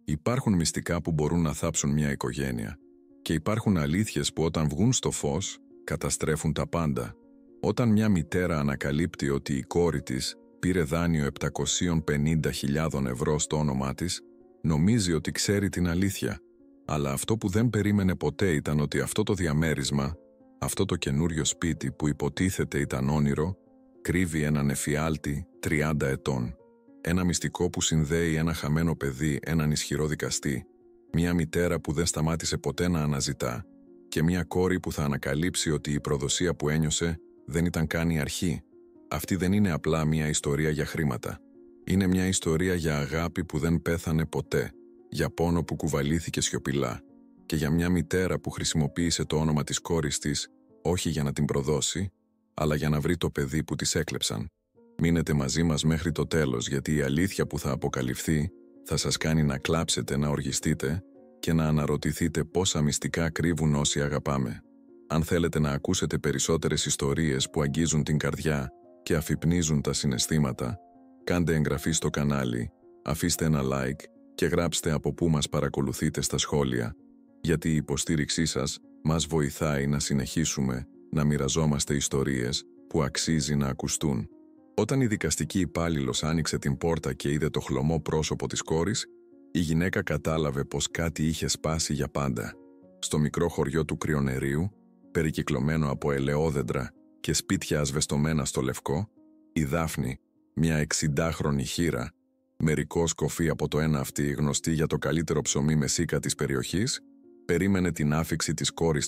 Υπάρχουν μυστικά που μπορούν να θάψουν μια οικογένεια. Και υπάρχουν αλήθειες που όταν βγουν στο φως, καταστρέφουν τα πάντα. Όταν μια μητέρα ανακαλύπτει ότι η κόρη της πήρε δάνειο 750.000 ευρώ στο όνομά της, νομίζει ότι ξέρει την αλήθεια. Αλλά αυτό που δεν περίμενε ποτέ ήταν ότι αυτό το διαμέρισμα, αυτό το καινούριο σπίτι που υποτίθεται ήταν όνειρο, κρύβει έναν εφιάλτη 30 ετών. Ένα μυστικό που συνδέει ένα χαμένο παιδί, έναν ισχυρό δικαστή, μια μητέρα που δεν σταμάτησε ποτέ να αναζητά και μια κόρη που θα ανακαλύψει ότι η προδοσία που ένιωσε δεν ήταν καν η αρχή. Αυτή δεν είναι απλά μια ιστορία για χρήματα. Είναι μια ιστορία για αγάπη που δεν πέθανε ποτέ, για πόνο που κουβαλήθηκε σιωπηλά και για μια μητέρα που χρησιμοποίησε το όνομα της κόρης της όχι για να την προδώσει, αλλά για να βρει το παιδί που της έκλεψαν. Μείνετε μαζί μας μέχρι το τέλος, γιατί η αλήθεια που θα αποκαλυφθεί θα σας κάνει να κλάψετε, να οργιστείτε και να αναρωτηθείτε πόσα μυστικά κρύβουν όσοι αγαπάμε. Αν θέλετε να ακούσετε περισσότερες ιστορίες που αγγίζουν την καρδιά και αφυπνίζουν τα συναισθήματα, κάντε εγγραφή στο κανάλι, αφήστε ένα like και γράψτε από πού μας παρακολουθείτε στα σχόλια, γιατί η υποστήριξή σας μας βοηθάει να συνεχίσουμε να μοιραζόμαστε ιστορίες που αξίζει να ακουστούν. Όταν η δικαστική υπάλληλος άνοιξε την πόρτα και είδε το χλωμό πρόσωπο της κόρης, η γυναίκα κατάλαβε πως κάτι είχε σπάσει για πάντα. Στο μικρό χωριό του Κρυονερίου, περικυκλωμένο από ελαιόδεντρα και σπίτια ασβεστωμένα στο λευκό, η Δάφνη, μια 60χρονη χήρα, μερικώς κοφή από το ένα αυτή, γνωστή για το καλύτερο ψωμί με σίκα της περιοχής, περίμενε την άφιξη της κόρης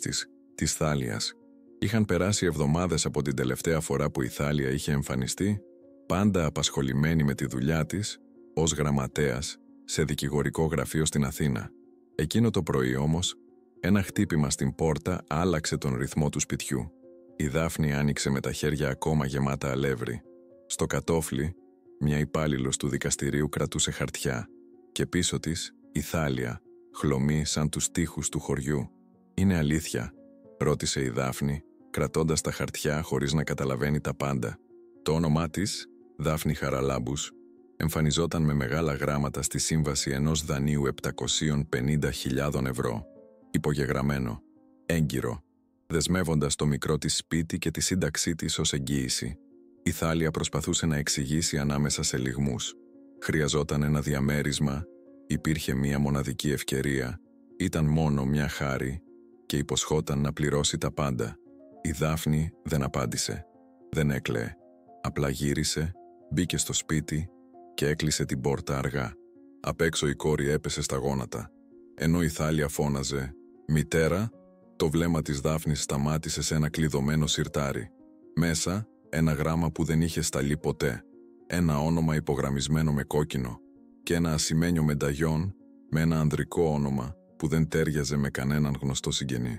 της Θάλιας. Είχαν περάσει εβδομάδες από την τελευταία φορά που η Θάλια είχε εμφανιστεί, πάντα απασχολημένη με τη δουλειά της, ως γραμματέας, σε δικηγορικό γραφείο στην Αθήνα. Εκείνο το πρωί όμως, ένα χτύπημα στην πόρτα άλλαξε τον ρυθμό του σπιτιού. Η Δάφνη άνοιξε με τα χέρια ακόμα γεμάτα αλεύρι. Στο κατόφλι, μια υπάλληλος του δικαστηρίου κρατούσε χαρτιά και πίσω της η Θάλια, χλωμή σαν τους τοίχους του χωριού. «Είναι αλήθεια?» ρώτησε η Δάφνη, κρατώντας τα χαρτιά χωρίς να καταλαβαίνει τα πάντα. Το όνομά της, Δάφνη Χαραλάμπους, εμφανιζόταν με μεγάλα γράμματα στη σύμβαση ενός δανείου 750.000 ευρώ, υπογεγραμμένο, έγκυρο, δεσμεύοντας το μικρό της σπίτι και τη σύνταξή της ως εγγύηση. Η Θάλια προσπαθούσε να εξηγήσει ανάμεσα σε λυγμούς. Χρειαζόταν ένα διαμέρισμα, υπήρχε μία μοναδική ευκαιρία, ήταν μόνο μια χάρη και υποσχόταν να πληρώσει τα πάντα. Η Δάφνη δεν απάντησε, δεν έκλαιε. Απλά γύρισε, μπήκε στο σπίτι και έκλεισε την πόρτα αργά. Απ' έξω η κόρη έπεσε στα γόνατα. Ενώ η Θάλια φώναζε «Μητέρα», το βλέμμα της Δάφνης σταμάτησε σε ένα κλειδωμένο σιρτάρι. Μέσα, ένα γράμμα που δεν είχε σταλεί ποτέ, ένα όνομα υπογραμμισμένο με κόκκινο και ένα ασημένιο μενταγιόν με ένα ανδρικό όνομα που δεν τέριαζε με κανέναν γνωστό συγγενή.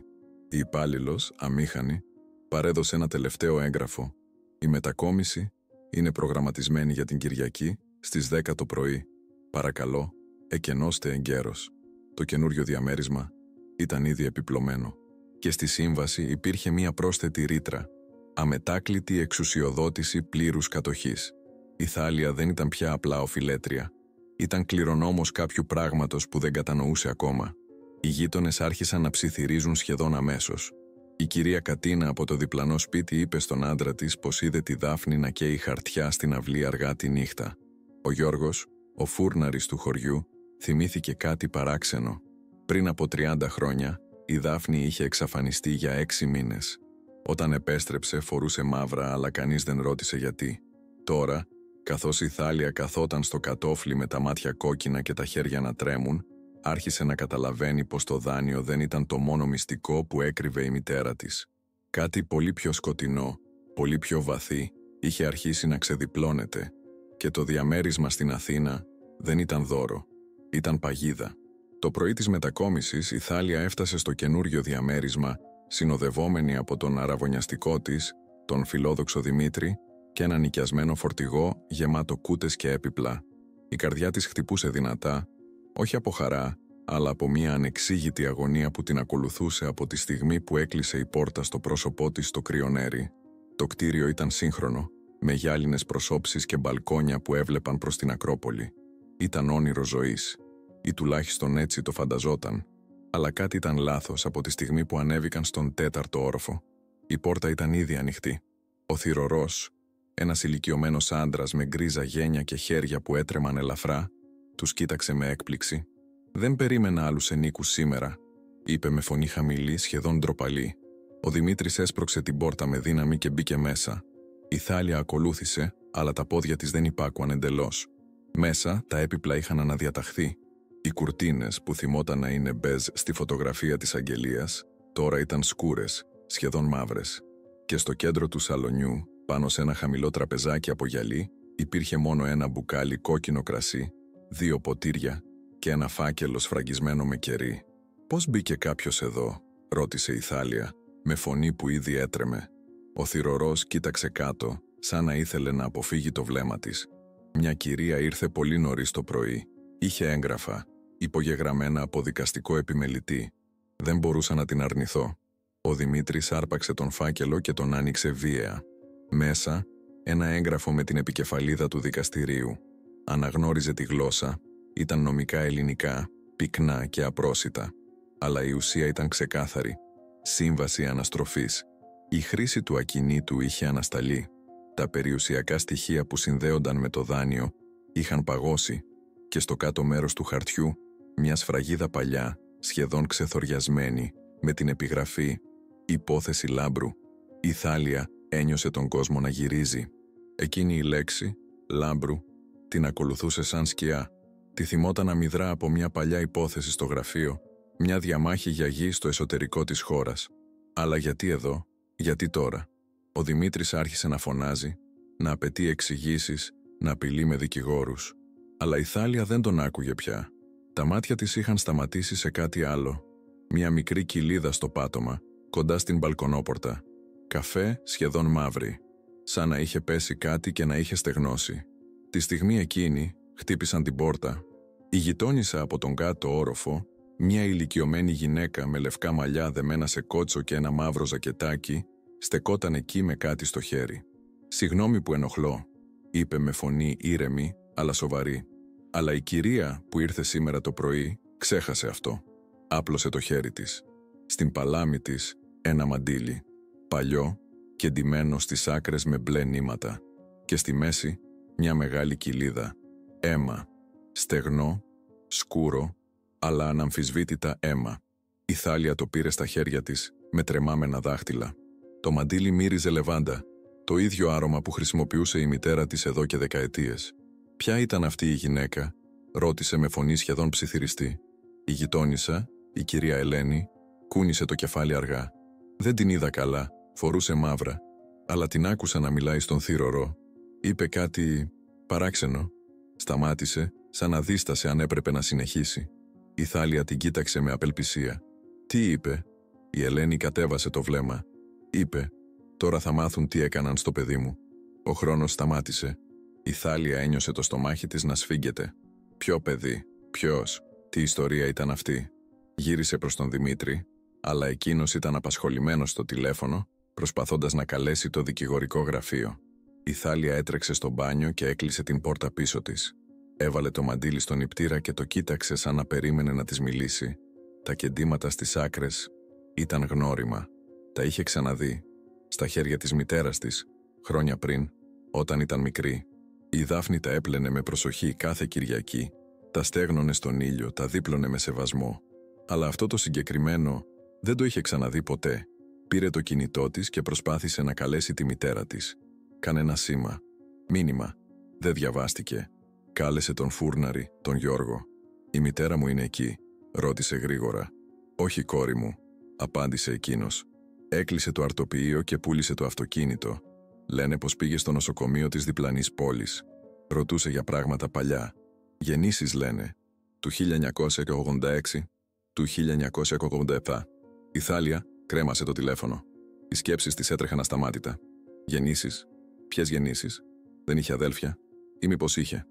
Η υπάλληλος, αμήχανη, παρέδωσε ένα τελευταίο έγγραφο. Η μετακόμιση είναι προγραμματισμένη για την Κυριακή στις 10 το πρωί. Παρακαλώ, εκενώστε εγκαίρως. Το καινούριο διαμέρισμα ήταν ήδη επιπλωμένο. Και στη σύμβαση υπήρχε μία πρόσθετη ρήτρα. Αμετάκλητη εξουσιοδότηση πλήρους κατοχής. Η Θάλια δεν ήταν πια απλά οφειλέτρια. Ήταν κληρονόμος κάποιου πράγματος που δεν κατανοούσε ακόμα. Οι γείτονες άρχισαν να ψιθυρίζουν σχεδόν αμέσως. Η κυρία Κατίνα από το διπλανό σπίτι είπε στον άντρα της πως είδε τη Δάφνη να καίει χαρτιά στην αυλή αργά τη νύχτα. Ο Γιώργος, ο φούρναρης του χωριού, θυμήθηκε κάτι παράξενο. Πριν από 30 χρόνια, η Δάφνη είχε εξαφανιστεί για 6 μήνες. Όταν επέστρεψε φορούσε μαύρα, αλλά κανείς δεν ρώτησε γιατί. Τώρα, καθώς η Θάλια καθόταν στο κατόφλι με τα μάτια κόκκινα και τα χέρια να τρέμουν, άρχισε να καταλαβαίνει πως το δάνειο δεν ήταν το μόνο μυστικό που έκρυβε η μητέρα της. Κάτι πολύ πιο σκοτεινό, πολύ πιο βαθύ, είχε αρχίσει να ξεδιπλώνεται και το διαμέρισμα στην Αθήνα δεν ήταν δώρο, ήταν παγίδα. Το πρωί της μετακόμισης η Θάλια έφτασε στο καινούριο διαμέρισμα, συνοδευόμενη από τον αραβωνιαστικό της, τον φιλόδοξο Δημήτρη και ένα νοικιασμένο φορτηγό γεμάτο κούτες και έπιπλα. Η καρδιά της χτυπούσε δυνατά, όχι από χαρά, αλλά από μια ανεξήγητη αγωνία που την ακολουθούσε από τη στιγμή που έκλεισε η πόρτα στο πρόσωπό της στο Κρυονέρι. Το κτίριο ήταν σύγχρονο, με γυάλινες προσώψεις και μπαλκόνια που έβλεπαν προς την Ακρόπολη. Ήταν όνειρο ζωής. ή τουλάχιστον έτσι το φανταζόταν. Αλλά κάτι ήταν λάθος από τη στιγμή που ανέβηκαν στον 4ο όροφο. Η πόρτα ήταν ήδη ανοιχτή. Ο θυρωρός, ένας ηλικιωμένος άντρας με γκρίζα γένια και χέρια που έτρεμαν ελαφρά, τους κοίταξε με έκπληξη. «Δεν περίμενα άλλους ενίκους σήμερα», είπε με φωνή χαμηλή, σχεδόν ντροπαλή. Ο Δημήτρης έσπρωξε την πόρτα με δύναμη και μπήκε μέσα. Η Θάλια ακολούθησε, αλλά τα πόδια της δεν υπάκουαν εντελώς. Μέσα τα έπιπλα είχαν αναδιαταχθεί. Οι κουρτίνες που θυμόταν να είναι μπεζ στη φωτογραφία της αγγελίας, τώρα ήταν σκούρες, σχεδόν μαύρες. Και στο κέντρο του σαλονιού, πάνω σε ένα χαμηλό τραπεζάκι από γυαλί, υπήρχε μόνο ένα μπουκάλι κόκκινο κρασί, 2 ποτήρια και ένα φάκελο σφραγισμένο με κερί. «Πώς μπήκε κάποιος εδώ?» ρώτησε η Θάλια, με φωνή που ήδη έτρεμε. Ο θυρωρός κοίταξε κάτω, σαν να ήθελε να αποφύγει το βλέμμα της. Μια κυρία ήρθε πολύ νωρίς το πρωί. Είχε έγγραφα, υπογεγραμμένα από δικαστικό επιμελητή. Δεν μπορούσα να την αρνηθώ. Ο Δημήτρης άρπαξε τον φάκελο και τον άνοιξε βίαια. Μέσα, ένα έγγραφο με την επικεφαλίδα του δικαστηρίου. Αναγνώριζε τη γλώσσα, ήταν νομικά ελληνικά, πυκνά και απρόσιτα. Αλλά η ουσία ήταν ξεκάθαρη. Σύμβαση αναστροφής. Η χρήση του ακινήτου είχε ανασταλεί. Τα περιουσιακά στοιχεία που συνδέονταν με το δάνειο είχαν παγώσει και στο κάτω μέρος του χαρτιού μια σφραγίδα παλιά, σχεδόν ξεθοριασμένη, με την επιγραφή «Υπόθεση Λάμπρου». Η Θάλια ένιωσε τον κόσμο να γυρίζει. Εκείνη η λέξη, Λάμπρου, την ακολουθούσε σαν σκιά. Τη θυμόταν αμυδρά από μια παλιά υπόθεση στο γραφείο, μια διαμάχη για γη στο εσωτερικό της χώρας. Αλλά γιατί εδώ, γιατί τώρα? Ο Δημήτρης άρχισε να φωνάζει, να απαιτεί εξηγήσεις, να απειλεί με δικηγόρους. Αλλά η Θάλια δεν τον άκουγε πια. Τα μάτια της είχαν σταματήσει σε κάτι άλλο. Μια μικρή κοιλίδα στο πάτωμα, κοντά στην μπαλκονόπορτα. Καφέ σχεδόν μαύρη. Σαν να είχε πέσει κάτι και να είχε στεγνώσει. Τη στιγμή εκείνη χτύπησαν την πόρτα. Η γειτόνισσα από τον κάτω όροφο, μια ηλικιωμένη γυναίκα με λευκά μαλλιά δεμένα σε κότσο και ένα μαύρο ζακετάκι, στεκόταν εκεί με κάτι στο χέρι. «Συγγνώμη που ενοχλώ», είπε με φωνή ήρεμη αλλά σοβαρή. Αλλά η κυρία που ήρθε σήμερα το πρωί ξέχασε αυτό. Άπλωσε το χέρι της. Στην παλάμη της ένα μαντίλι, παλιό και ντυμένο στις άκρες με μπλε νήματα. Και στη μέση μια μεγάλη κοιλίδα. Αίμα. Στεγνό, σκούρο, αλλά αναμφισβήτητα αίμα. Η Θάλια το πήρε στα χέρια της με τρεμάμενα δάχτυλα. Το μαντίλι μύριζε λεβάντα, το ίδιο άρωμα που χρησιμοποιούσε η μητέρα της εδώ και δεκαετίες. «Ποια ήταν αυτή η γυναίκα?» ρώτησε με φωνή σχεδόν ψιθυριστή. Η γειτόνισσα, η κυρία Ελένη, κούνησε το κεφάλι αργά. Δεν την είδα καλά, φορούσε μαύρα, αλλά την άκουσα να μιλάει στον θύρωρο. Είπε κάτι παράξενο. Σταμάτησε, σαν να δίστασε αν έπρεπε να συνεχίσει. Η Θάλια την κοίταξε με απελπισία. «Τι είπε?» Η Ελένη κατέβασε το βλέμμα. Είπε, «Τώρα θα μάθουν τι έκαναν στο παιδί μου». Ο χρόνος σταμάτησε. Η Θάλια ένιωσε το στομάχι της να σφίγγεται. Ποιο παιδί, ποιος, τι ιστορία ήταν αυτή? Γύρισε προς τον Δημήτρη, αλλά εκείνος ήταν απασχολημένος στο τηλέφωνο, προσπαθώντας να καλέσει το δικηγορικό γραφείο. Η Θάλια έτρεξε στο μπάνιο και έκλεισε την πόρτα πίσω της. Έβαλε το μαντίλι στον νηπτήρα και το κοίταξε σαν να περίμενε να της μιλήσει. Τα κεντήματα στις άκρες ήταν γνώριμα. Τα είχε ξαναδεί, στα χέρια της μητέρας της, χρόνια πριν, όταν ήταν μικρή. Η Δάφνη τα έπλαινε με προσοχή κάθε Κυριακή, τα στέγνωνε στον ήλιο, τα δίπλωνε με σεβασμό. Αλλά αυτό το συγκεκριμένο δεν το είχε ξαναδεί ποτέ. Πήρε το κινητό της και προσπάθησε να καλέσει τη μητέρα της. Κανένα σήμα. Μήνυμα. Δεν διαβάστηκε. Κάλεσε τον φούρναρη, τον Γιώργο. «Η μητέρα μου είναι εκεί», ρώτησε γρήγορα. «Όχι, κόρη μου», απάντησε εκείνος. Έκλεισε το αρτοποιείο και πούλησε το αυτοκίνητο. Λένε πως πήγε στο νοσοκομείο της διπλανής πόλης. Ρωτούσε για πράγματα παλιά. Γεννήσεις λένε. Του 1986, του 1987. Η Θάλια κρέμασε το τηλέφωνο. Οι σκέψεις της έτρεχαν ασταμάτητα. Γεννήσεις. Ποιες γεννήσεις? Δεν είχε αδέλφια? Ή μήπως είχε?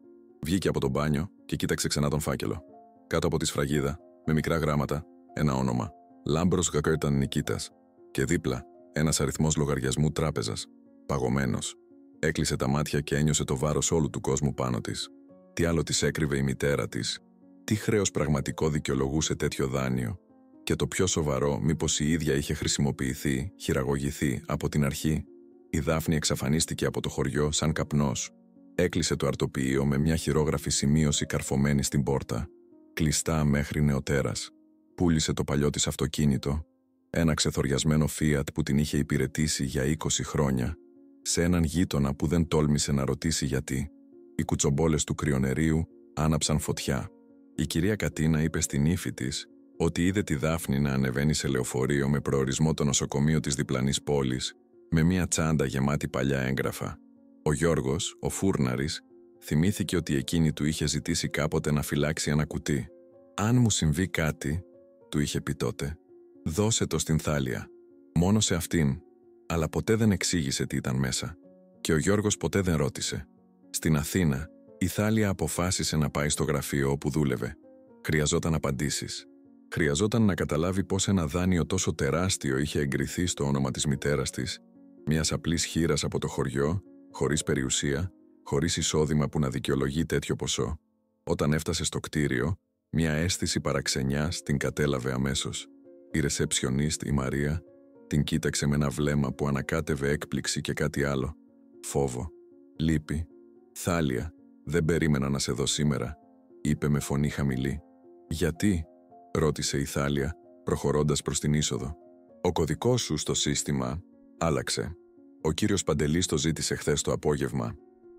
Βγήκε από το μπάνιο και κοίταξε ξανά τον φάκελο. Κάτω από τη σφραγίδα, με μικρά γράμματα, ένα όνομα. Λάμπρος Γακέρταν Νικήτας. Και δίπλα, ένας αριθμός λογαριασμού τράπεζας. Παγωμένος. Έκλεισε τα μάτια και ένιωσε το βάρος όλου του κόσμου πάνω της. Τι άλλο της έκρυβε η μητέρα της? Τι χρέος πραγματικό δικαιολογούσε τέτοιο δάνειο? Και το πιο σοβαρό, μήπως η ίδια είχε χρησιμοποιηθεί, χειραγωγηθεί από την αρχή? Η Δάφνη εξαφανίστηκε από το χωριό σαν καπνός. Έκλεισε το αρτοποιείο με μια χειρόγραφη σημείωση καρφωμένη στην πόρτα. Κλειστά μέχρι νεοτέρας. Πούλησε το παλιό της αυτοκίνητο, ένα ξεθοριασμένο Fiat που την είχε υπηρετήσει για 20 χρόνια, σε έναν γείτονα που δεν τόλμησε να ρωτήσει γιατί. Οι κουτσομπόλες του κρυονερίου άναψαν φωτιά. Η κυρία Κατίνα είπε στην ύφη της ότι είδε τη Δάφνη να ανεβαίνει σε λεωφορείο με προορισμό το νοσοκομείο της διπλανής πόλης, με μια τσάντα γεμάτη παλιά έγγραφα. Ο Γιώργος, ο φούρναρης, θυμήθηκε ότι εκείνη του είχε ζητήσει κάποτε να φυλάξει ένα κουτί. «Αν μου συμβεί κάτι», του είχε πει τότε, «δώσε το στην Θάλια. Μόνο σε αυτήν». Αλλά ποτέ δεν εξήγησε τι ήταν μέσα. Και ο Γιώργος ποτέ δεν ρώτησε. Στην Αθήνα, η Θάλια αποφάσισε να πάει στο γραφείο όπου δούλευε. Χρειαζόταν απαντήσεις. Χρειαζόταν να καταλάβει πώς ένα δάνειο τόσο τεράστιο είχε εγκριθεί στο όνομα της μητέρας της, μιας απλής χήρας από το χωριό, χωρίς περιουσία, χωρίς εισόδημα που να δικαιολογεί τέτοιο ποσό. Όταν έφτασε στο κτίριο, μια αίσθηση παραξενιάς την κατέλαβε αμέσως. Η ρεσεψιονίστ, η Μαρία, την κοίταξε με ένα βλέμμα που ανακάτευε έκπληξη και κάτι άλλο. Φόβο, λύπη. «Θάλια, δεν περίμενα να σε δω σήμερα», είπε με φωνή χαμηλή. «Γιατί?» ρώτησε η Θάλια, προχωρώντας προς την είσοδο. «Ο κωδικός σου στο σύστημα άλλαξε. Ο κύριος Παντελής το ζήτησε χθες το απόγευμα».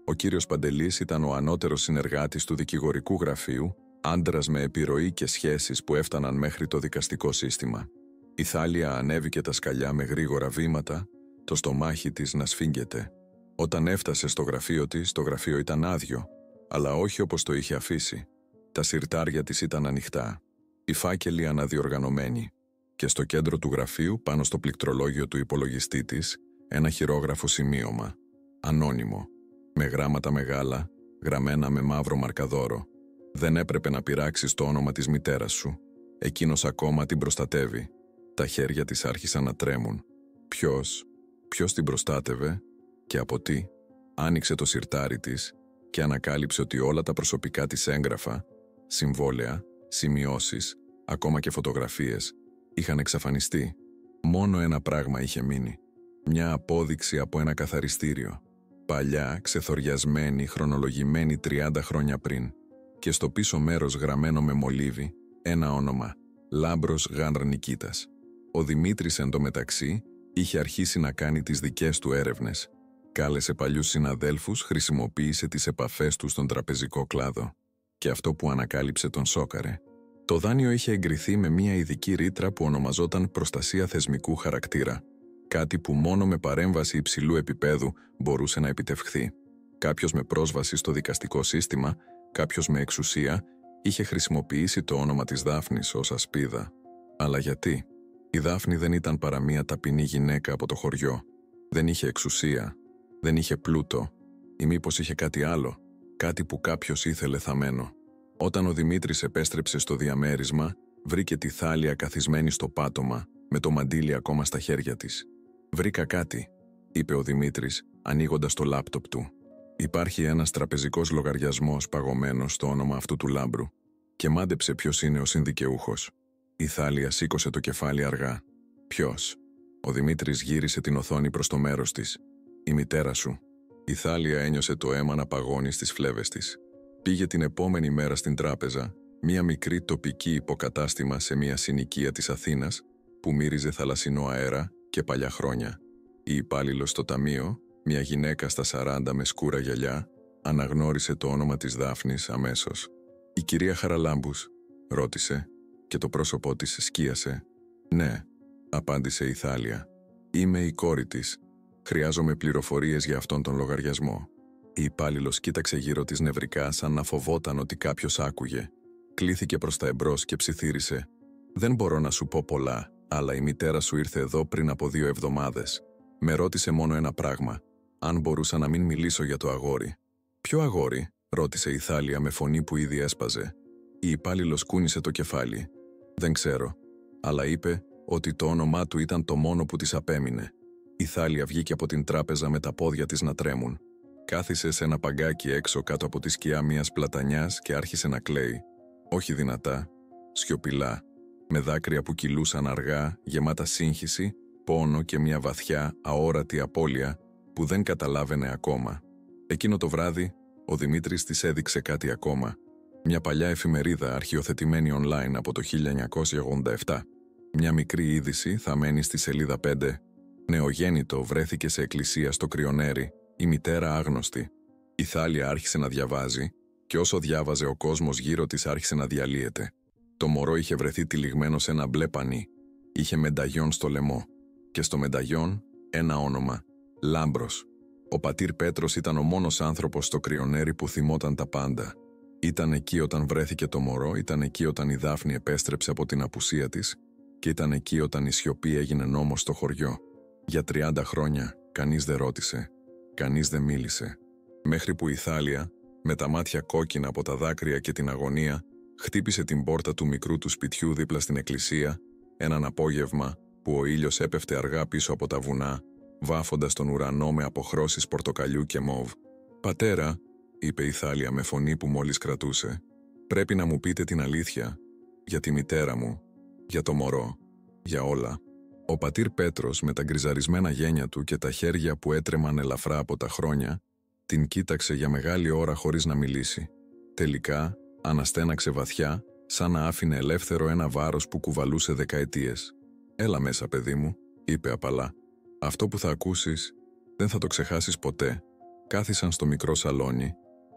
Ο κύριος Παντελής ήταν ο ανώτερος συνεργάτης του δικηγορικού γραφείου, άντρας με επιρροή και σχέσεις που έφταναν μέχρι το δικαστικό σύστημα. Η Θάλια ανέβηκε τα σκαλιά με γρήγορα βήματα, το στομάχι της να σφίγγεται. Όταν έφτασε στο γραφείο της, το γραφείο ήταν άδειο, αλλά όχι όπως το είχε αφήσει. Τα συρτάρια της ήταν ανοιχτά, οι φάκελοι αναδιοργανωμένοι, και στο κέντρο του γραφείου, πάνω στο πληκτρολόγιο του υπολογιστή της, ένα χειρόγραφο σημείωμα, ανώνυμο, με γράμματα μεγάλα, γραμμένα με μαύρο μαρκαδόρο. «Δεν έπρεπε να πειράξεις το όνομα της μητέρας σου. Εκείνος ακόμα την προστατεύει». Τα χέρια της άρχισαν να τρέμουν. Ποιος την προστάτευε και από τι? Άνοιξε το συρτάρι της και ανακάλυψε ότι όλα τα προσωπικά της έγγραφα, συμβόλαια, σημειώσεις, ακόμα και φωτογραφίες, είχαν εξαφανιστεί. Μόνο ένα πράγμα είχε μείνει. Μια απόδειξη από ένα καθαριστήριο. Παλιά, ξεθοριασμένη, χρονολογημένη 30 χρόνια πριν. Και στο πίσω μέρος γραμμένο με μολύβι, ένα όνομα, Λάμπρος Γανρνικίτας. Ο Δημήτρης εντωμεταξύ είχε αρχίσει να κάνει τις δικές του έρευνες. Κάλεσε παλιούς συναδέλφους, χρησιμοποίησε τις επαφές του στον τραπεζικό κλάδο. Και αυτό που ανακάλυψε τον σόκαρε. Το δάνειο είχε εγκριθεί με μια ειδική ρήτρα που ονομαζόταν προστασία θεσμικού χαρακτήρα. Κάτι που μόνο με παρέμβαση υψηλού επίπεδου μπορούσε να επιτευχθεί. Κάποιος με πρόσβαση στο δικαστικό σύστημα, κάποιος με εξουσία, είχε χρησιμοποιήσει το όνομα της Δάφνης ως ασπίδα. Αλλά γιατί? Η Δάφνη δεν ήταν παρά μια ταπεινή γυναίκα από το χωριό. Δεν είχε εξουσία, δεν είχε πλούτο, ή μήπως είχε κάτι άλλο, κάτι που κάποιος ήθελε θαμμένο. Όταν ο Δημήτρης επέστρεψε στο διαμέρισμα, βρήκε τη Θάλια καθισμένη στο πάτωμα, με το μαντίλι ακόμα στα χέρια της. «Βρήκα κάτι», είπε ο Δημήτρης, ανοίγοντας το λάπτοπ του. «Υπάρχει ένας τραπεζικός λογαριασμός παγωμένος στο όνομα αυτού του Λάμπρου. Και μάντεψε ποιος είναι ο συνδικαιούχος». Η Θάλια σήκωσε το κεφάλι αργά. «Ποιος?» Ο Δημήτρης γύρισε την οθόνη προς το μέρος της. «Η μητέρα σου». Η Θάλια ένιωσε το αίμα να παγώνει στις φλέβες της. Πήγε την επόμενη μέρα στην τράπεζα, μια μικρή τοπική υποκατάστημα σε μια συνοικία της Αθήνας, που μύριζε θαλασσινό αέρα και παλιά χρόνια. Η υπάλληλος στο ταμείο, μια γυναίκα στα 40 με σκούρα γυαλιά, αναγνώρισε το όνομα της Δάφνης αμέσως. «Η κυρία Χαραλάμπους?» ρώτησε, και το πρόσωπό της σκίασε. «Ναι», απάντησε η Θάλια. «Είμαι η κόρη της. Χρειάζομαι πληροφορίες για αυτόν τον λογαριασμό». Η υπάλληλος κοίταξε γύρω της νευρικά σαν να φοβόταν ότι κάποιος άκουγε. Κλήθηκε προς τα εμπρός και ψιθύρισε. «Δεν μπορώ να σου πω πολλά, αλλά η μητέρα σου ήρθε εδώ πριν από 2 εβδομάδες. Με ρώτησε μόνο ένα πράγμα, αν μπορούσα να μην μιλήσω για το αγόρι». «Ποιο αγόρι?» ρώτησε η Θάλια με φωνή που ήδη έσπαζε. Η υπάλληλος κούνησε το κεφάλι. «Δεν ξέρω», αλλά είπε ότι το όνομά του ήταν το μόνο που της απέμεινε. Η Θάλια βγήκε από την τράπεζα με τα πόδια της να τρέμουν. Κάθισε σε ένα παγκάκι έξω κάτω από τη σκιά μιας πλατανιάς και άρχισε να κλαίει. Όχι δυνατά, σιωπηλά, με δάκρυα που κυλούσαν αργά, γεμάτα σύγχυση, πόνο και μια βαθιά, αόρατη απώλεια που δεν καταλάβαινε ακόμα. Εκείνο το βράδυ, ο Δημήτρης της έδειξε κάτι ακόμα. Μια παλιά εφημερίδα αρχιοθετημένη online από το 1987. Μια μικρή είδηση θαμμένη στη σελίδα 5. Νεογέννητο βρέθηκε σε εκκλησία στο Κρυονέρι, η μητέρα άγνωστη. Η Θάλια άρχισε να διαβάζει και όσο διάβαζε ο κόσμος γύρω της άρχισε να διαλύεται. Το μωρό είχε βρεθεί τυλιγμένο σε ένα μπλε πανί. Είχε μενταγιόν στο λαιμό. Και στο μενταγιόν ένα όνομα. Λάμπρος. Ο πατήρ Πέτρος ήταν ο μόνος άνθρωπος στο Κρυονέρι που θυμόταν τα πάντα. Ήταν εκεί όταν βρέθηκε το μωρό, ήταν εκεί όταν η Δάφνη επέστρεψε από την απουσία της και ήταν εκεί όταν η σιωπή έγινε νόμος στο χωριό. Για 30 χρόνια κανείς δεν ρώτησε, κανείς δεν μίλησε. Μέχρι που η Θάλια, με τα μάτια κόκκινα από τα δάκρυα και την αγωνία, χτύπησε την πόρτα του μικρού του σπιτιού δίπλα στην εκκλησία, έναν απόγευμα που ο ήλιος έπεφτε αργά πίσω από τα βουνά, βάφοντας τον ουρανό με αποχρώσεις πορτοκαλιού και μόβ. «Πατέρα», είπε η Θάλια με φωνή που μόλις κρατούσε, «πρέπει να μου πείτε την αλήθεια, για τη μητέρα μου, για το μωρό, για όλα». Ο πατήρ Πέτρος με τα γκριζαρισμένα γένια του και τα χέρια που έτρεμαν ελαφρά από τα χρόνια, την κοίταξε για μεγάλη ώρα χωρίς να μιλήσει. Τελικά, αναστέναξε βαθιά, σαν να άφηνε ελεύθερο ένα βάρος που κουβαλούσε δεκαετίες. «Έλα μέσα, παιδί μου», είπε απαλά. «Αυτό που θα ακούσεις δεν θα το ξεχάσεις ποτέ». Κάθισαν στο μικρό σαλόνι,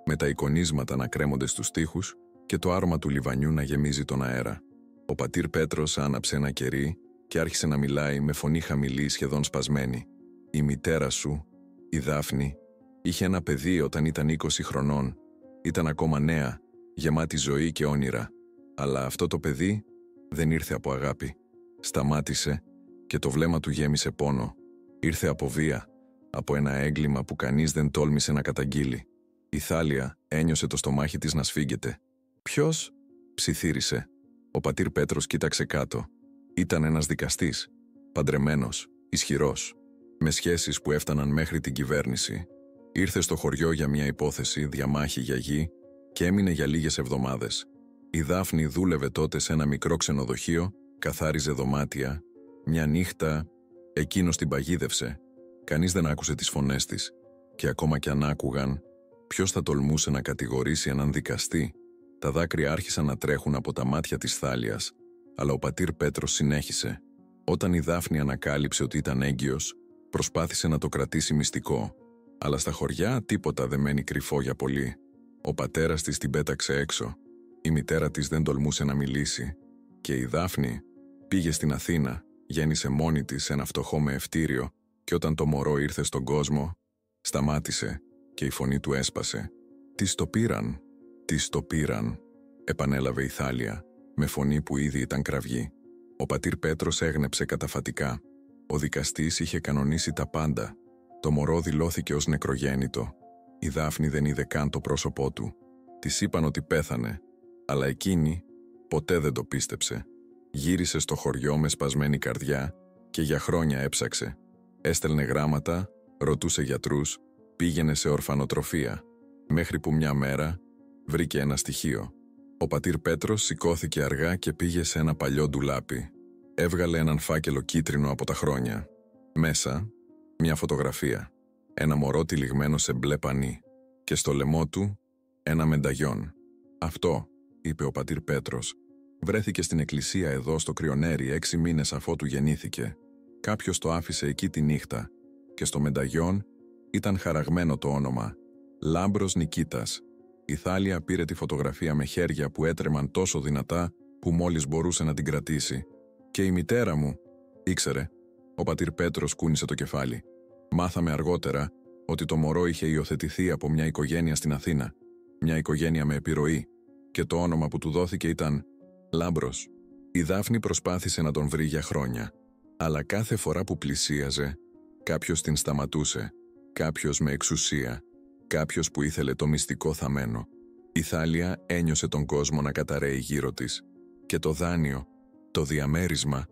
με τα εικονίσματα να κρέμονται στους τοίχους και το άρωμα του λιβανιού να γεμίζει τον αέρα. Ο πατήρ Πέτρος άναψε ένα κερί και άρχισε να μιλάει με φωνή χαμηλή, σχεδόν σπασμένη. «Η μητέρα σου, η Δάφνη, είχε ένα παιδί όταν ήταν 20 χρονών. Ήταν ακόμα νέα, γεμάτη ζωή και όνειρα. Αλλά αυτό το παιδί δεν ήρθε από αγάπη. Σταμάτησε και το βλέμμα του γέμισε πόνο. Ήρθε από βία, από ένα έγκλημα που κανείς δεν τόλμησε να καταγγείλει». Η Θάλια ένιωσε το στομάχι της να σφίγγεται. «Ποιος?» ψιθύρισε. Ο πατήρ Πέτρος κοίταξε κάτω. Ήταν ένας δικαστής, παντρεμένος, ισχυρός, με σχέσεις που έφταναν μέχρι την κυβέρνηση. Ήρθε στο χωριό για μια υπόθεση, διαμάχη για γη και έμεινε για λίγες εβδομάδες. Η Δάφνη δούλευε τότε σε ένα μικρό ξενοδοχείο, καθάριζε δωμάτια. Μια νύχτα, εκείνος την παγίδευσε. Κανείς δεν άκουσε τις φωνές της και ακόμα κι αν άκουγαν, ποιος θα τολμούσε να κατηγορήσει έναν δικαστή? Τα δάκρυα άρχισαν να τρέχουν από τα μάτια της Θάλιας, αλλά ο πατήρ Πέτρος συνέχισε. Όταν η Δάφνη ανακάλυψε ότι ήταν έγκυος, προσπάθησε να το κρατήσει μυστικό. Αλλά στα χωριά τίποτα δεν μένει κρυφό για πολύ. Ο πατέρας της την πέταξε έξω. Η μητέρα της δεν τολμούσε να μιλήσει. Και η Δάφνη πήγε στην Αθήνα, γέννησε μόνη της σε ένα φτωχό μεευτήριο και όταν το μωρό ήρθε στον κόσμο, σταμάτησε και η φωνή του έσπασε. «Της το πήραν, της το πήραν», επανέλαβε η Θάλια, με φωνή που ήδη ήταν κραυγή. Ο πατήρ Πέτρος έγνεψε καταφατικά. Ο δικαστής είχε κανονίσει τα πάντα. Το μωρό δηλώθηκε ως νεκρογέννητο. Η Δάφνη δεν είδε καν το πρόσωπό του. Της είπαν ότι πέθανε, αλλά εκείνη ποτέ δεν το πίστεψε. Γύρισε στο χωριό με σπασμένη καρδιά και για χρόνια έψαξε. Έστελνε γράμματα, ρωτούσε γιατρούς, πήγαινε σε ορφανοτροφία, μέχρι που μια μέρα βρήκε ένα στοιχείο. Ο πατήρ Πέτρος σηκώθηκε αργά και πήγε σε ένα παλιό ντουλάπι. Έβγαλε έναν φάκελο κίτρινο από τα χρόνια. Μέσα, μια φωτογραφία. Ένα μωρό τυλιγμένο σε μπλε πανί. Και στο λαιμό του, ένα μενταγιόν. «Αυτό», είπε ο πατήρ Πέτρος, «βρέθηκε στην εκκλησία εδώ στο Κρυονέρι 6 μήνες αφότου γεννήθηκε. Κάποιος το άφησε εκεί τη νύχτα. Και στο μενταγιόν ήταν χαραγμένο το όνομα. Λάμπρος Νικήτας». Η Θάλια πήρε τη φωτογραφία με χέρια που έτρεμαν τόσο δυνατά που μόλις μπορούσε να την κρατήσει. «Και η μητέρα μου», ήξερε. Ο πατήρ Πέτρος κούνησε το κεφάλι. «Μάθαμε αργότερα ότι το μωρό είχε υιοθετηθεί από μια οικογένεια στην Αθήνα. Μια οικογένεια με επιρροή. Και το όνομα που του δόθηκε ήταν Λάμπρος». Η Δάφνη προσπάθησε να τον βρει για χρόνια. Αλλά κάθε φορά που πλησίαζε, κάποιος την σταματούσε. Κάποιος με εξουσία. Κάποιος που ήθελε το μυστικό θαμμένο. Η Θάλια ένιωσε τον κόσμο να καταραίει γύρω της. Και το δάνειο, το διαμέρισμα.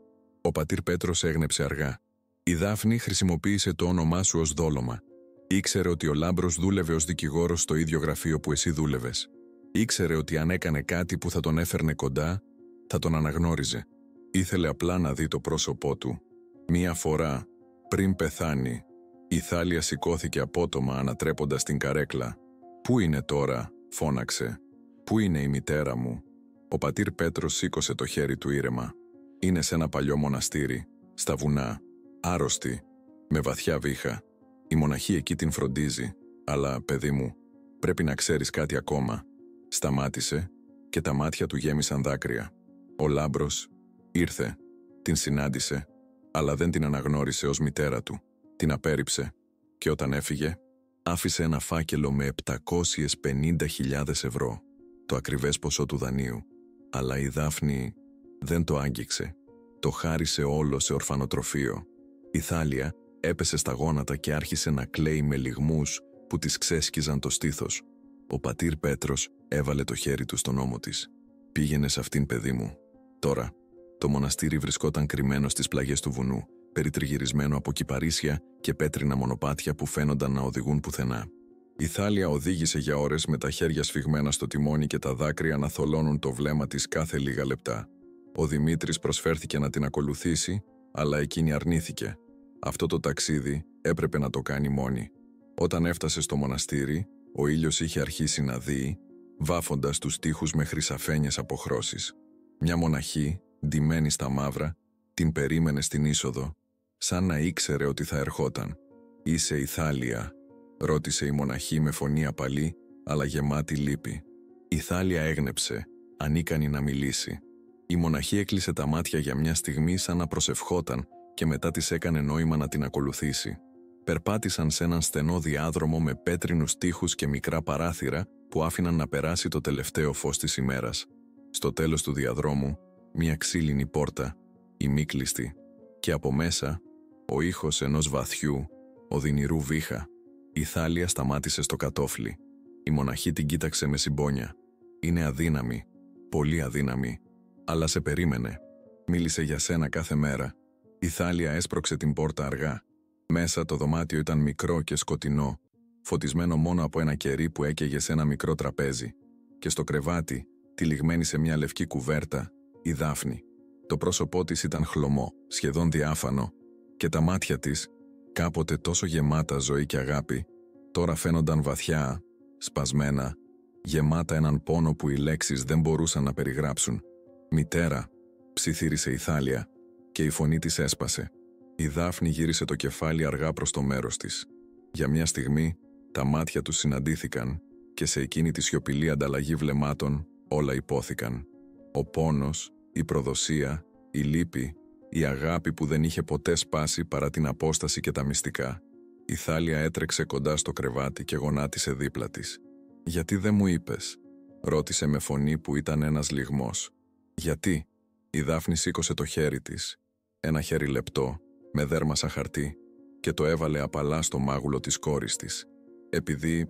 Ο πατήρ Πέτρος έγνεψε αργά. Η Δάφνη χρησιμοποίησε το όνομά σου ως δόλωμα. Ήξερε ότι ο Λάμπρος δούλευε ως δικηγόρος στο ίδιο γραφείο που εσύ δούλευες. Ήξερε ότι αν έκανε κάτι που θα τον έφερνε κοντά, θα τον αναγνώριζε. Ήθελε απλά να δει το πρόσωπό του. Μία φορά, πριν πεθάνει, η Θάλια σηκώθηκε απότομα ανατρέποντας την καρέκλα. «Πού είναι τώρα?» φώναξε. «Πού είναι η μητέρα μου?» Ο πατήρ Πέτρος σήκωσε το χέρι του ήρεμα. «Είναι σε ένα παλιό μοναστήρι, στα βουνά, άρρωστη, με βαθιά βήχα. Η μοναχή εκεί την φροντίζει, αλλά, παιδί μου, πρέπει να ξέρεις κάτι ακόμα». Σταμάτησε και τα μάτια του γέμισαν δάκρυα. Ο Λάμπρος ήρθε, την συνάντησε, αλλά δεν την αναγνώρισε ως μητέρα του. Την απέρριψε και όταν έφυγε, άφησε ένα φάκελο με 750.000 ευρώ, το ακριβές ποσό του δανείου. Αλλά η Δάφνη δεν το άγγιξε. Το χάρισε όλο σε ορφανοτροφείο. Η Θάλια έπεσε στα γόνατα και άρχισε να κλαίει με λυγμούς που της ξέσκιζαν το στήθος. Ο πατήρ Πέτρος έβαλε το χέρι του στον ώμο της. «Πήγαινε σε αυτήν, παιδί μου». Τώρα, το μοναστήρι βρισκόταν κρυμμένο στις πλαγιές του βουνού, περιτριγυρισμένο από κυπαρίσια και πέτρινα μονοπάτια που φαίνονταν να οδηγούν πουθενά. Η Θάλια οδήγησε για ώρες με τα χέρια σφιγμένα στο τιμόνι και τα δάκρυα να θολώνουν το βλέμμα της κάθε λίγα λεπτά. Ο Δημήτρης προσφέρθηκε να την ακολουθήσει, αλλά εκείνη αρνήθηκε. Αυτό το ταξίδι έπρεπε να το κάνει μόνη. Όταν έφτασε στο μοναστήρι, ο ήλιος είχε αρχίσει να δύει, βάφοντας τους τοίχους με χρυσαφένιες αποχρώσεις. Μια μοναχή, ντυμένη στα μαύρα, την περίμενε στην είσοδο, σαν να ήξερε ότι θα ερχόταν. «Είσαι η Θάλια?» ρώτησε η μοναχή με φωνή απαλή, αλλά γεμάτη λύπη. Η Θάλια έγνεψε, ανίκανη να μιλήσει. Η μοναχή έκλεισε τα μάτια για μια στιγμή σαν να προσευχόταν και μετά της έκανε νόημα να την ακολουθήσει. Περπάτησαν σε έναν στενό διάδρομο με πέτρινους τοίχους και μικρά παράθυρα που άφηναν να περάσει το τελευταίο φως της ημέρας. Στο τέλος του διαδρόμου, μια ξύλινη πόρτα, ημίκλειστη, και από μέσα, ο ήχος ενός βαθιού, οδυνηρού βήχα. Η Θάλια σταμάτησε στο κατόφλι. Η μοναχή την κοίταξε με συμπόνια. «Είναι αδύναμη, πολύ αδύναμη, αλλά σε περίμενε. Μίλησε για σένα κάθε μέρα». Η Θάλια έσπρωξε την πόρτα αργά. Μέσα το δωμάτιο ήταν μικρό και σκοτεινό, φωτισμένο μόνο από ένα κερί που έκαιγε σε ένα μικρό τραπέζι. Και στο κρεβάτι, τυλιγμένη σε μια λευκή κουβέρτα, η Δάφνη. Το πρόσωπό της ήταν χλωμό, σχεδόν διάφανο, και τα μάτια της, κάποτε τόσο γεμάτα ζωή και αγάπη, τώρα φαίνονταν βαθιά, σπασμένα, γεμάτα έναν πόνο που οι λέξεις δεν μπορούσαν να περιγράψουν. «Μητέρα», ψιθύρισε η Θάλια, και η φωνή της έσπασε. Η Δάφνη γύρισε το κεφάλι αργά προς το μέρος της. Για μια στιγμή, τα μάτια τους συναντήθηκαν και σε εκείνη τη σιωπηλή ανταλλαγή βλεμμάτων όλα υπόθηκαν. Ο πόνος, η προδοσία, η λύπη, η αγάπη που δεν είχε ποτέ σπάσει παρά την απόσταση και τα μυστικά. Η Θάλια έτρεξε κοντά στο κρεβάτι και γονάτισε δίπλα της. «Γιατί δεν μου είπες?» ρώτησε με φωνή που ήταν ένας λυγμός. «Γιατί?» Η Δάφνη σήκωσε το χέρι της, ένα χέρι λεπτό, με δέρμα σαν χαρτί, και το έβαλε απαλά στο μάγουλο της κόρης της. «Επειδή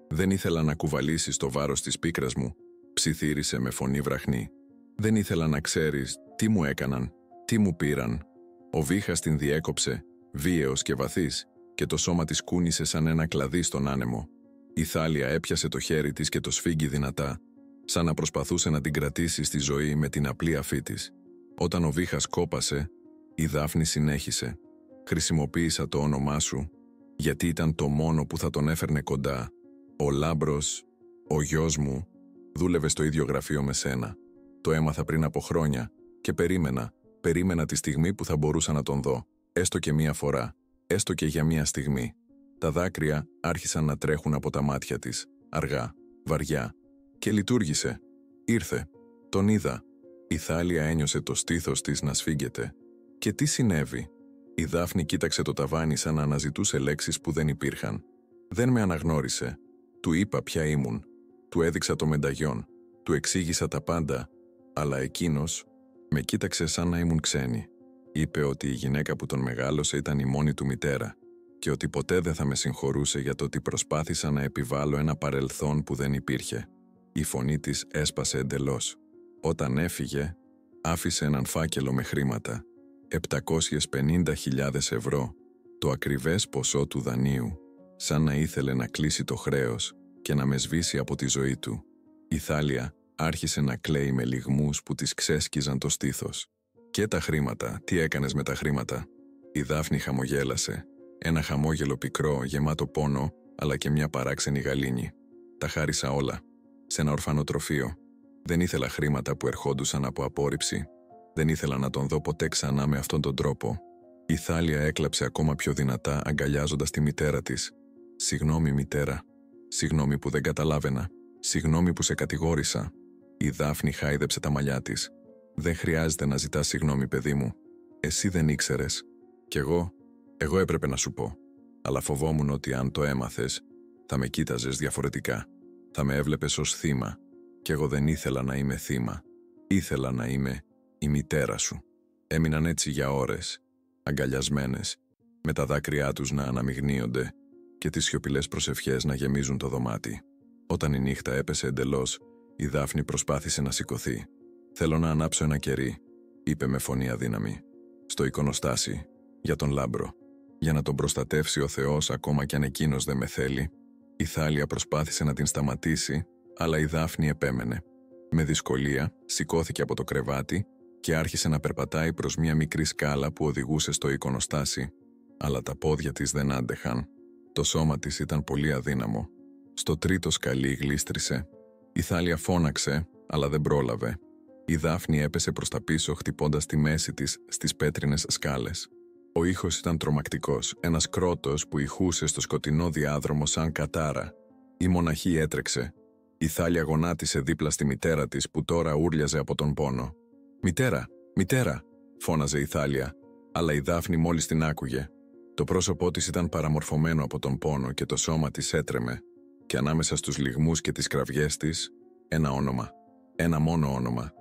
δεν ήθελα να κουβαλήσεις το βάρος της πίκρας μου», ψιθύρισε με φωνή βραχνή. «Δεν ήθελα να ξέρεις τι μου έκαναν, τι μου πήραν». Ο βήχας την διέκοψε, βίαιος και βαθύς, και το σώμα της κούνησε σαν ένα κλαδί στον άνεμο. Η Θάλια έπιασε το χέρι της και το σφίγγει δυνατά, σαν να προσπαθούσε να την κρατήσει στη ζωή με την απλή αφή της. Όταν ο βήχας κόπασε, η Δάφνη συνέχισε. «Χρησιμοποίησα το όνομά σου, γιατί ήταν το μόνο που θα τον έφερνε κοντά. Ο Λάμπρος, ο γιος μου, δούλευε στο ίδιο γραφείο με σένα. Το έμαθα πριν από χρόνια και περίμενα τη στιγμή που θα μπορούσα να τον δω, έστω και μία φορά, έστω και για μία στιγμή». Τα δάκρυα άρχισαν να τρέχουν από τα μάτια της, αργά, βαριά, και λειτουργήσε. Ήρθε. Τον είδα. Η Θάλια ένιωσε το στήθος της να σφίγγεται. Και τι συνέβη? Η Δάφνη κοίταξε το ταβάνι σαν να αναζητούσε λέξεις που δεν υπήρχαν. Δεν με αναγνώρισε. Του είπα ποια ήμουν. Του έδειξα το μενταγιόν. Του εξήγησα τα πάντα. Αλλά εκείνος με κοίταξε σαν να ήμουν ξένη. Είπε ότι η γυναίκα που τον μεγάλωσε ήταν η μόνη του μητέρα και ότι ποτέ δεν θα με συγχωρούσε για το ότι προσπάθησα να επιβάλλω ένα παρελθόν που δεν υπήρχε. Η φωνή της έσπασε εντελώς. Όταν έφυγε, άφησε έναν φάκελο με χρήματα. 750.000 ευρώ, το ακριβές ποσό του δανείου, σαν να ήθελε να κλείσει το χρέος και να με σβήσει από τη ζωή του. Η Θάλια άρχισε να κλαίει με λυγμούς που της ξέσκιζαν το στήθος. «Και τα χρήματα, τι έκανες με τα χρήματα?» Η Δάφνη χαμογέλασε. Ένα χαμόγελο πικρό, γεμάτο πόνο, αλλά και μια παράξενη γαλήνη. «Τα χάρισα όλα. Σε ένα ορφανοτροφείο. Δεν ήθελα χρήματα που ερχόντουσαν από απόρριψη. Δεν ήθελα να τον δω ποτέ ξανά με αυτόν τον τρόπο». Η Θάλια έκλαψε ακόμα πιο δυνατά, αγκαλιάζοντας τη μητέρα της. «Συγγνώμη, μητέρα. Συγγνώμη που δεν καταλάβαινα. Συγγνώμη που σε κατηγόρησα». Η Δάφνη χάιδεψε τα μαλλιά της. «Δεν χρειάζεται να ζητάς συγγνώμη, παιδί μου. Εσύ δεν ήξερες. Κι εγώ έπρεπε να σου πω. Αλλά φοβόμουν ότι αν το έμαθες, θα με κοίταζες διαφορετικά. Θα με έβλεπες ως θύμα. Κι εγώ δεν ήθελα να είμαι θύμα. Ήθελα να είμαι η μητέρα σου». Έμειναν έτσι για ώρες, αγκαλιασμένες, με τα δάκρυά τους να αναμειγνύονται και τις σιωπηλές προσευχές να γεμίζουν το δωμάτι. Όταν η νύχτα έπεσε εντελώς, η Δάφνη προσπάθησε να σηκωθεί. «Θέλω να ανάψω ένα κερί», είπε με φωνή αδύναμη. «Στο εικονοστάσι, για τον Λάμπρο. Για να τον προστατεύσει ο Θεός ακόμα κι αν εκείνος δεν με θέλει». Η Θάλια προσπάθησε να την σταματήσει, αλλά η Δάφνη επέμενε. Με δυσκολία σηκώθηκε από το κρεβάτι και άρχισε να περπατάει προς μια μικρή σκάλα που οδηγούσε στο εικονοστάσι, αλλά τα πόδια της δεν άντεχαν. Το σώμα της ήταν πολύ αδύναμο. Στο τρίτο σκαλί γλίστρισε. Η Θάλια φώναξε, αλλά δεν πρόλαβε. Η Δάφνη έπεσε προς τα πίσω, χτυπώντας τη μέση της στις πέτρινες σκάλες. Ο ήχος ήταν τρομακτικός, ένας κρότος που ηχούσε στο σκοτεινό διάδρομο σαν κατάρα. Η μοναχή έτρεξε. Η Θάλια γονάτισε δίπλα στη μητέρα της που τώρα ούρλιαζε από τον πόνο. «Μητέρα, μητέρα», φώναζε η Θάλια, αλλά η Δάφνη μόλις την άκουγε. Το πρόσωπό της ήταν παραμορφωμένο από τον πόνο και το σώμα της έτρεμε. Και ανάμεσα στους λυγμούς και τις κραυγές της, ένα όνομα. Ένα μόνο όνομα.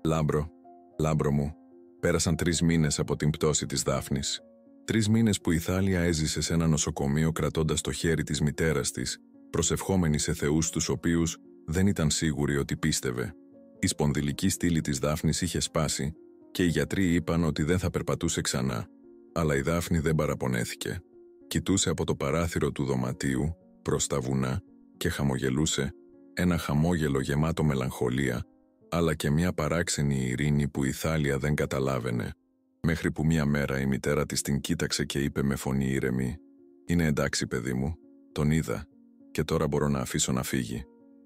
«Λάμπρο, Λάμπρο μου». Πέρασαν 3 μήνες από την πτώση της Δάφνης. 3 μήνες που η Θάλια έζησε σε ένα νοσοκομείο κρατώντας το χέρι της μητέρας της, προσευχόμενη σε θεούς τους οποίους δεν ήταν σίγουρη ότι πίστευε. Η σπονδυλική στήλη της Δάφνης είχε σπάσει και οι γιατροί είπαν ότι δεν θα περπατούσε ξανά. Αλλά η Δάφνη δεν παραπονέθηκε. Κοιτούσε από το παράθυρο του δωματίου προς τα βουνά και χαμογελούσε, ένα χαμόγελο γεμάτο μελαγχολία, αλλά και μια παράξενη ειρήνη που η Θάλια δεν καταλάβαινε. Μέχρι που μια μέρα η μητέρα της την κοίταξε και είπε με φωνή ήρεμη: «Είναι εντάξει, παιδί μου, τον είδα και τώρα μπορώ να αφήσω να φύγει».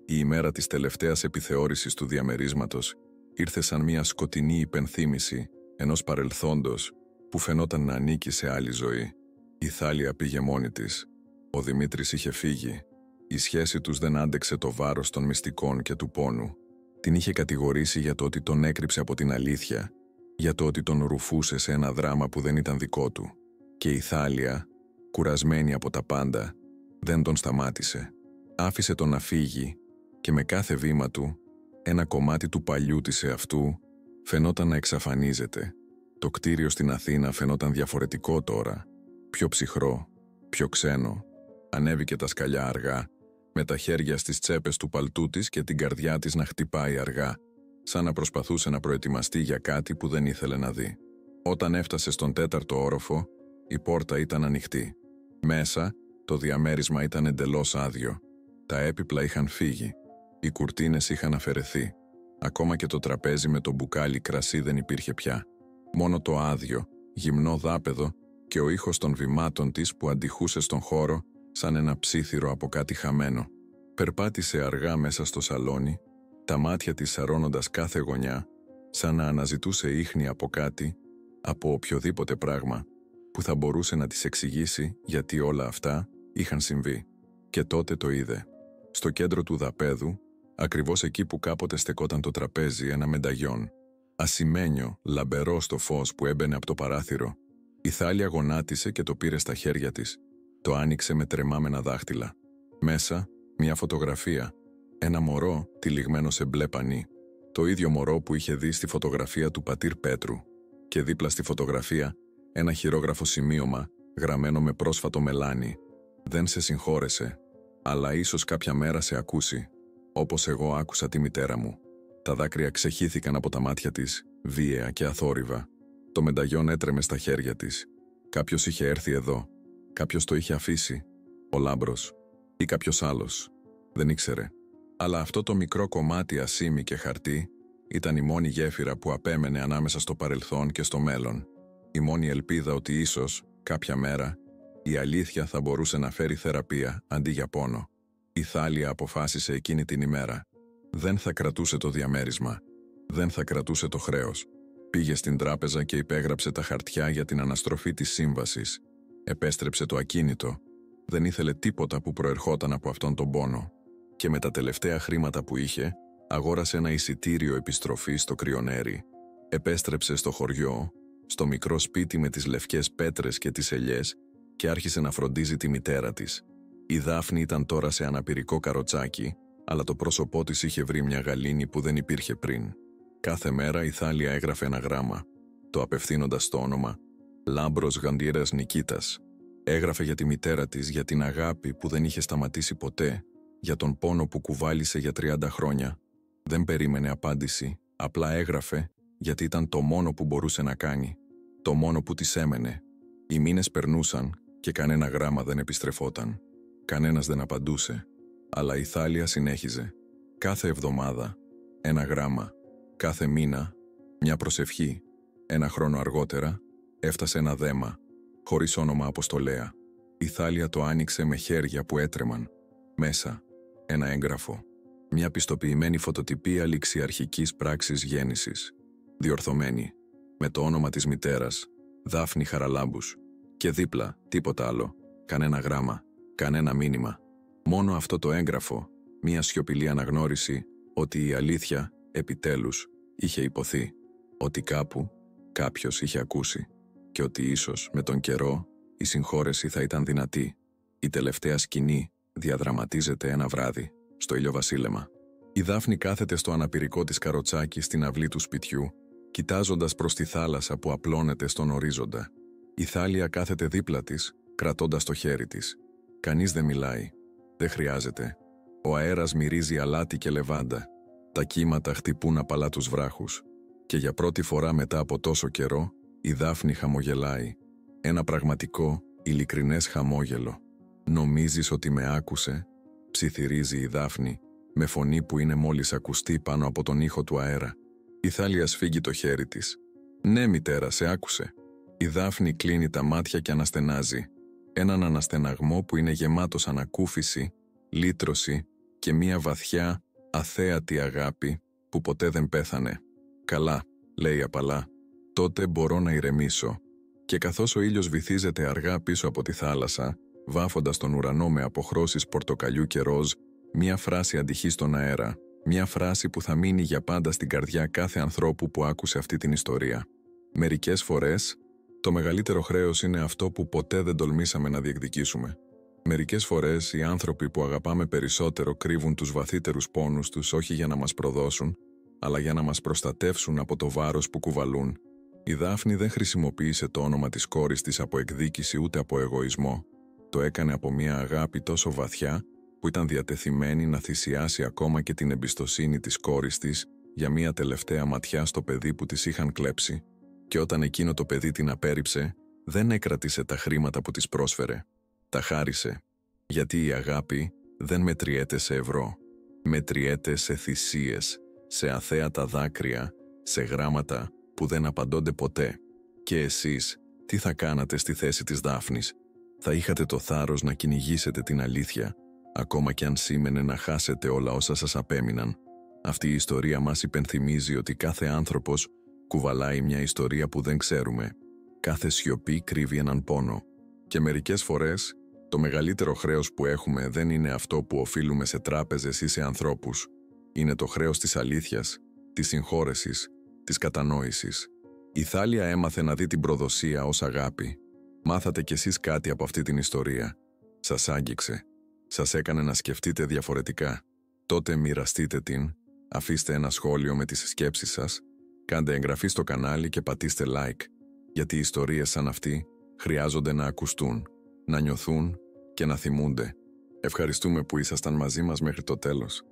Η ημέρα της τελευταίας επιθεώρησης του διαμερίσματος ήρθε σαν μια σκοτεινή υπενθύμηση ενός παρελθόντος που φαινόταν να ανήκει σε άλλη ζωή. Η Θάλια πήγε μόνη της. Ο Δημήτρης είχε φύγει. Η σχέση τους δεν άντεξε το βάρος των μυστικών και του πόνου. Την είχε κατηγορήσει για το ότι τον έκρυψε από την αλήθεια, για το ότι τον ρουφούσε σε ένα δράμα που δεν ήταν δικό του. Και η Θάλια, κουρασμένη από τα πάντα, δεν τον σταμάτησε. Άφησε τον να φύγει και με κάθε βήμα του, ένα κομμάτι του παλιού της εαυτού φαινόταν να εξαφανίζεται. Το κτίριο στην Αθήνα φαινόταν διαφορετικό τώρα, πιο ψυχρό, πιο ξένο. Ανέβηκε τα σκαλιά αργά, με τα χέρια στις τσέπες του παλτού της και την καρδιά της να χτυπάει αργά, σαν να προσπαθούσε να προετοιμαστεί για κάτι που δεν ήθελε να δει. Όταν έφτασε στον 4ο όροφο, η πόρτα ήταν ανοιχτή. Μέσα, το διαμέρισμα ήταν εντελώς άδειο. Τα έπιπλα είχαν φύγει. Οι κουρτίνες είχαν αφαιρεθεί. Ακόμα και το τραπέζι με το μπουκάλι κρασί δεν υπήρχε πια. Μόνο το άδειο, γυμνό δάπεδο και ο ήχος των βημάτων της που αντιχούσε στον χώρο σαν ένα ψίθυρο από κάτι χαμένο. Περπάτησε αργά μέσα στο σαλόνι, τα μάτια της σαρώνοντας κάθε γωνιά, σαν να αναζητούσε ίχνη από κάτι, από οποιοδήποτε πράγμα, που θα μπορούσε να της εξηγήσει γιατί όλα αυτά είχαν συμβεί. Και τότε το είδε. Στο κέντρο του δαπέδου, ακριβώς εκεί που κάποτε στεκόταν το τραπέζι, ένα μενταγιόν, ασημένιο, λαμπερό στο φως που έμπαινε από το παράθυρο. Η Θάλια γονάτισε και το πήρε στα χέρια της. Το άνοιξε με τρεμάμενα δάχτυλα. Μέσα, μια φωτογραφία. Ένα μωρό τυλιγμένο σε μπλε πανί. Το ίδιο μωρό που είχε δει στη φωτογραφία του πατήρ Πέτρου. Και δίπλα στη φωτογραφία, ένα χειρόγραφο σημείωμα, γραμμένο με πρόσφατο μελάνι. «Δεν σε συγχώρεσε, αλλά ίσως κάποια μέρα σε ακούσει, όπως εγώ άκουσα τη μητέρα μου». Τα δάκρυα ξεχύθηκαν από τα μάτια της, βίαια και αθόρυβα. Το μενταγιόν έτρεμε στα χέρια της. Κάποιος είχε έρθει εδώ. Κάποιος το είχε αφήσει. Ο Λάμπρος. Ή κάποιος άλλος. Δεν ήξερε. Αλλά αυτό το μικρό κομμάτι ασίμι και χαρτί ήταν η μόνη γέφυρα που απέμενε ανάμεσα στο παρελθόν και στο μέλλον. Η μόνη ελπίδα ότι ίσως, κάποια μέρα, η αλήθεια θα μπορούσε να φέρει θεραπεία αντί για πόνο. Η Θάλια αποφάσισε εκείνη την ημέρα. Δεν θα κρατούσε το διαμέρισμα. Δεν θα κρατούσε το χρέος. Πήγε στην τράπεζα και υπέγραψε τα χαρτιά για την αναστροφή της σύμβασης. Επέστρεψε το ακίνητο. Δεν ήθελε τίποτα που προερχόταν από αυτόν τον πόνο. Και με τα τελευταία χρήματα που είχε, αγόρασε ένα εισιτήριο επιστροφής στο Κρυονέρι. Επέστρεψε στο χωριό, στο μικρό σπίτι με τις λευκές πέτρες και τις ελιές και άρχισε να φροντίζει τη μητέρα της. Η Δάφνη ήταν τώρα σε αναπηρικό καροτσάκι, αλλά το πρόσωπό της είχε βρει μια γαλήνη που δεν υπήρχε πριν. Κάθε μέρα η Θάλια έγραφε ένα γράμμα, το απευθύνοντας στο όνομα Λάμπρος Γαντιέρας Νικήτας. Έγραφε για τη μητέρα της, για την αγάπη που δεν είχε σταματήσει ποτέ, για τον πόνο που κουβάλισε για 30 χρόνια. Δεν περίμενε απάντηση, απλά έγραφε γιατί ήταν το μόνο που μπορούσε να κάνει, το μόνο που της έμενε. Οι μήνες περνούσαν και κανένα γράμμα δεν επιστρεφόταν. Κανένας δεν απαντούσε, αλλά η Θάλια συνέχιζε. Κάθε εβδομάδα, ένα γράμμα. Κάθε μήνα, μια προσευχή. Ένα χρόνο αργότερα, έφτασε ένα δέμα, χωρίς όνομα αποστολέα. Η Θάλια το άνοιξε με χέρια που έτρεμαν. Μέσα, ένα έγγραφο. Μια πιστοποιημένη φωτοτυπία ληξιαρχικής πράξης γέννησης. Διορθωμένη, με το όνομα της μητέρας, Δάφνη Χαραλάμπους. Και δίπλα, τίποτα άλλο. Κανένα γράμμα, κανένα μήνυμα. Μόνο αυτό το έγγραφο, μια σιωπηλή αναγνώριση ότι η αλήθεια, επιτέλους, είχε υποθεί. Ότι κάπου, κάποιος είχε ακούσει. Και ότι ίσως, με τον καιρό, η συγχώρεση θα ήταν δυνατή. Η τελευταία σκηνή διαδραματίζεται ένα βράδυ, στο ηλιοβασίλεμα. Η Δάφνη κάθεται στο αναπηρικό της καροτσάκι στην αυλή του σπιτιού, κοιτάζοντας προς τη θάλασσα που απλώνεται στον ορίζοντα. Η Θάλια κάθεται δίπλα της, κρατώντας το χέρι της. Κανείς δεν μιλάει. Δεν χρειάζεται. Ο αέρας μυρίζει αλάτι και λεβάντα. Τα κύματα χτυπούν απαλά τους βράχους. Και για πρώτη φορά μετά από τόσο καιρό, η Δάφνη χαμογελάει. Ένα πραγματικό, ειλικρινές χαμόγελο. «Νομίζεις ότι με άκουσε?» ψιθυρίζει η Δάφνη, με φωνή που είναι μόλις ακουστή πάνω από τον ήχο του αέρα. Η Θάλια σφίγγει το χέρι της. «Ναι, μητέρα, σε άκουσε». Η Δάφνη κλείνει τα μάτια και αναστενάζει. Έναν αναστεναγμό που είναι γεμάτος ανακούφιση, λύτρωση και μία βαθιά, αθέατη αγάπη που ποτέ δεν πέθανε. «Καλά», λέει απαλά, «τότε μπορώ να ηρεμήσω». Και καθώς ο ήλιος βυθίζεται αργά πίσω από τη θάλασσα, βάφοντας τον ουρανό με αποχρώσεις πορτοκαλιού και ροζ, μία φράση αντυχεί στον αέρα, μία φράση που θα μείνει για πάντα στην καρδιά κάθε ανθρώπου που άκουσε αυτή την ιστορία. Μερικές φορές, το μεγαλύτερο χρέος είναι αυτό που ποτέ δεν τολμήσαμε να διεκδικήσουμε. Μερικές φορές, οι άνθρωποι που αγαπάμε περισσότερο κρύβουν τους βαθύτερους πόνους τους όχι για να μας προδώσουν, αλλά για να μας προστατεύσουν από το βάρος που κουβαλούν. Η Δάφνη δεν χρησιμοποίησε το όνομα της κόρης της από εκδίκηση ούτε από εγωισμό. Το έκανε από μια αγάπη τόσο βαθιά που ήταν διατεθειμένη να θυσιάσει ακόμα και την εμπιστοσύνη της κόρης της για μια τελευταία ματιά στο παιδί που της είχαν κλέψει. Και όταν εκείνο το παιδί την απέρριψε, δεν έκρατησε τα χρήματα που της πρόσφερε. Τα χάρισε. Γιατί η αγάπη δεν μετριέται σε ευρώ. Μετριέται σε θυσίες, σε αθέατα δάκρυα, σε γράμματα που δεν απαντώνται ποτέ. Και εσείς, τι θα κάνατε στη θέση της Δάφνης? Θα είχατε το θάρρος να κυνηγήσετε την αλήθεια, ακόμα κι αν σήμαινε να χάσετε όλα όσα σας απέμειναν. Αυτή η ιστορία μας υπενθυμίζει ότι κάθε άνθρωπος κουβαλάει μια ιστορία που δεν ξέρουμε. Κάθε σιωπή κρύβει έναν πόνο. Και μερικές φορές, το μεγαλύτερο χρέος που έχουμε δεν είναι αυτό που οφείλουμε σε τράπεζες ή σε ανθρώπους. Είναι το χρέος της αλήθειας, της συγχώρεσης, της κατανόησης. Η Θάλια έμαθε να δει την προδοσία ως αγάπη. Μάθατε κι εσείς κάτι από αυτή την ιστορία. Σας άγγιξε. Σας έκανε να σκεφτείτε διαφορετικά. Τότε μοιραστείτε την, αφήστε ένα σχόλιο με τις σκέψεις σας, κάντε εγγραφή στο κανάλι και πατήστε like, γιατί οι ιστορίες σαν αυτή χρειάζονται να ακουστούν, να νιωθούν και να θυμούνται. Ευχαριστούμε που ήσασταν μαζί μας μέχρι το τέλος.